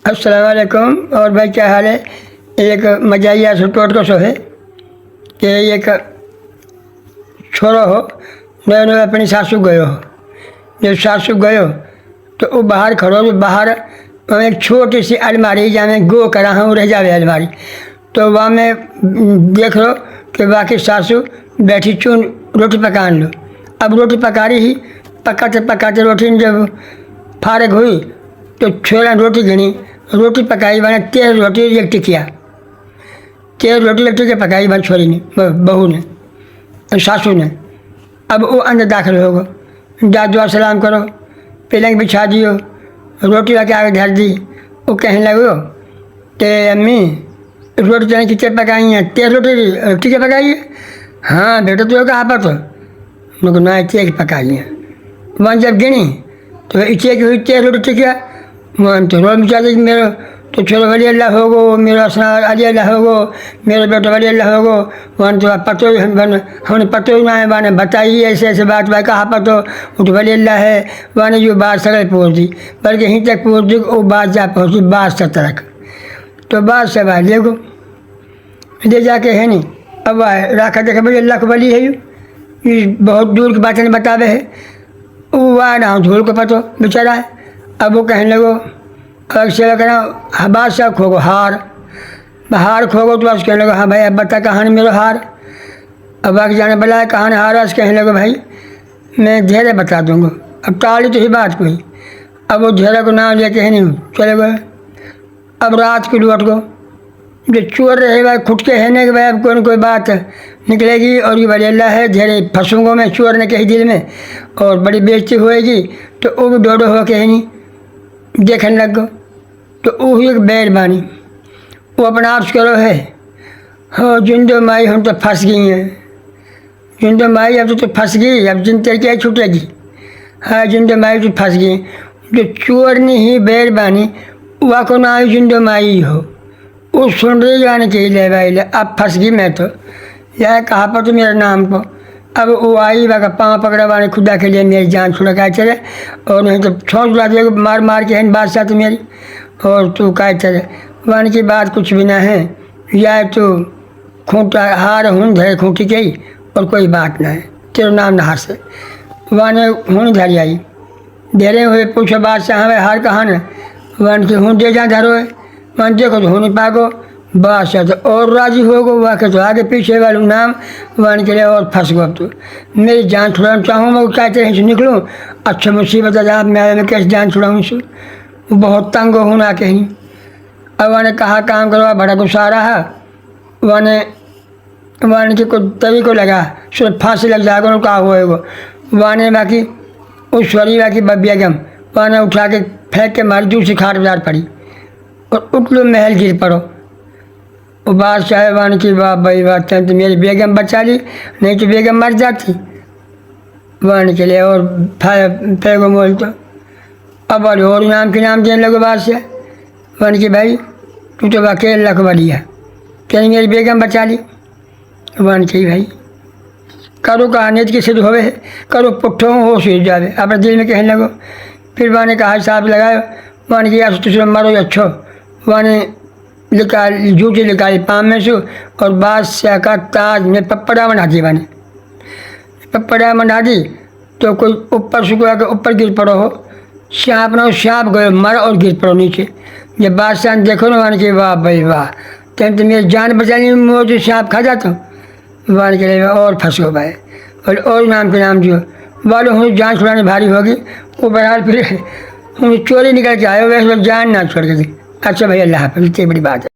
अस्सलाम वालेकुम। और भाई क्या हाल है। एक मजाइया सो टोट को सो है कि एक छोरो हो नए अपनी सासू गयो हो। जब सासू गयो तो वो बाहर खड़ो तो बाहर एक छोटी सी अलमारी जहाँ में गो करा हूँ रह जावे अलमारी। तो वहाँ में देख लो कि बाकी सासू बैठी चून रोटी पकान लो। अब रोटी पका रही ही पकाते रोटी जब फारग हुई तो छोरा रोटी गिनी, रोटी पकाई मैंने 13 रोटी एक टिकिया, 13 रोटी एक टिकिया पकाई मैंने छोरी ने बहू ने सासू ने। अब वो अंदर दाखिल हो गो, दुआ सलाम करो, पलंग बिछा दियो, रोटी रख के आगे धर दी। वो कहने लगो कि अम्मी रोटी तो कितने पकाई हैं, 13 रोटी टिकिया पकाई है। हाँ बेटा तो कहाँ पर तो मुझे ना इतने की पकाई है। वहाँ जब गिनी तो इतने की हुई 13 रोटी टिकिया। वहाँ तो रोल मिचा दी मेरे तो छोरो वली अल्लाह हो गो, मेरा असनार अली अल्लाह हो गो, मेरे बेटा वली अल्लाह हो गो। वहाँ तो पतो हमने पतो ही ना है, वहाँ बताइए ऐसे ऐसे बात भाई कहाँ पतो वो तो वली अल्लाह है। वहाँ जो बात सगल पहुँच दी, बल्कि यहीं तक पहुँच दी वो बात जा पहुँची बात तक। तो बात से बात देखो ले जाके है नहीं। अब राखा देखा भाई अल्लाह को वली है ये बहुत दूर की बातें बतावे है। वो वहाँ ना धूल को पतो बेचारा है। अब वो कहने लगो अगर सेवा करा बादशाह खोगो हार खोगो तो बस कहने लगो हाँ भाई अब बता कहाँ मेरा हार। अब आगे जाने बुलाया कहाँ हार है। कहने लगो भाई मैं धेरे बता दूँगा। अब टाली तो ही बात कोई। अब वो धेरे को नाम लेके है नहीं चले गए। अब रात को लौट गो, जो चोर रहे भाई खुद के है कि भाई अब कोई न कोई बात निकलेगी और ये बड़ी अल्लाह है धेरे फंसूंगा मैं चोर ने कही दिल में और बड़ी बेइज्जती होएगी। तो वो भी डोडो हो के है नहीं देखने लग गो। तो वो एक बैर बानी वो अपना आप करो है हाँ जिंदो माई हम तो फंस गई हैं, जिंदो माई अब तो फंस गई, अब जिन तेरे क्या छूटेगी। हाँ जिंदो माई तो फंस गई। जो चोर ने ही बैर बानी वह को ना जिंदो माई हो वो सुन रही जाने चाहिए ले भाई ले अब फंस गई मैं तो यह कहा पर तो मेरे नाम को। अब वो आई वह पाँव पकड़ा वाने खुदा के लिए मेरी जान छुड़ा क्या चले और नहीं तो छोड़ ला दे मार मार के है बादशाह तो मेरी और तू क्या चले। वन की बात कुछ भी ना है या तो खूंटा हार हूँ धरे खूंटी गई और कोई बात ना है तेरा नाम नहार से वाने हूँ धरी आई धेरे हुए पूछो बादशाह हाँ हार कहाँ न वन की हूँ दे जा धरो है वन देखो तो हूँ नहीं पागो बादशाह तो और राजी हो गो वह के तो आगे पीछे वालू नाम वन के लिए और फंस गो। अब तो मेरी जान छुड़ाना चाहूँ मैं क्या तरह से निकलूँ। अच्छा मुसीबत है मैं कैसे जान छुड़ाऊँ से बहुत तंग हूँ ना कहीं। अब वन कहा काम करो बड़ा गुस्सा रहा वन के कोई तभी को लगा सिर्फ फांसी लग जाएगा कहा होएगा। वन बाकी उस वरी बाकी बेगम वन उठा के फेंक के मारी दूसरी खाट बाजार पड़ी और उठ लो महल गिर पड़ो। वो बादशाह वन की बात बड़ी बात है तो मेरी बेगम बचा ली नहीं तो बेगम मर जाती वन के लिए और फेंको मोल तो। अब और नाम के नाम देने लगो बादशाह वन की भाई तू तो अकेले लखबलिया तेरी मेरी बेगम बचा ली। वन की भाई करो कहानी की सिद्ध होवे करो पुट्ठों हो सिर जावे अपने दिल में कहने लगो। फिर वन कहा साहब लगाए वन की तुझे मरो अच्छो वन निकाल जूठी निकाली पाम में से और बादशाह का ताज में पपड़ा बना दी मैंने पपड़ा बना दी तो कोई ऊपर से कोई ऊपर गिर पड़ो हो सांप ना सांप गए मर और गिर पड़ो नीचे। जब बादशाह ने देखो ना वन के वाह भाई वाह तेन तो मेरी जान बचाने में मुझे सांप खा जाता हूँ वन के लिए और फंसो भाई और नाम के नाम जो वालों हूँ जान छुड़ाने भारी होगी वो बहरहाल फिर चोरी निकल के आए वैसे जान ना छोड़ के दी। अच्छा भाई अल्लाह हाफ़िज़ इतनी बड़ी बात है।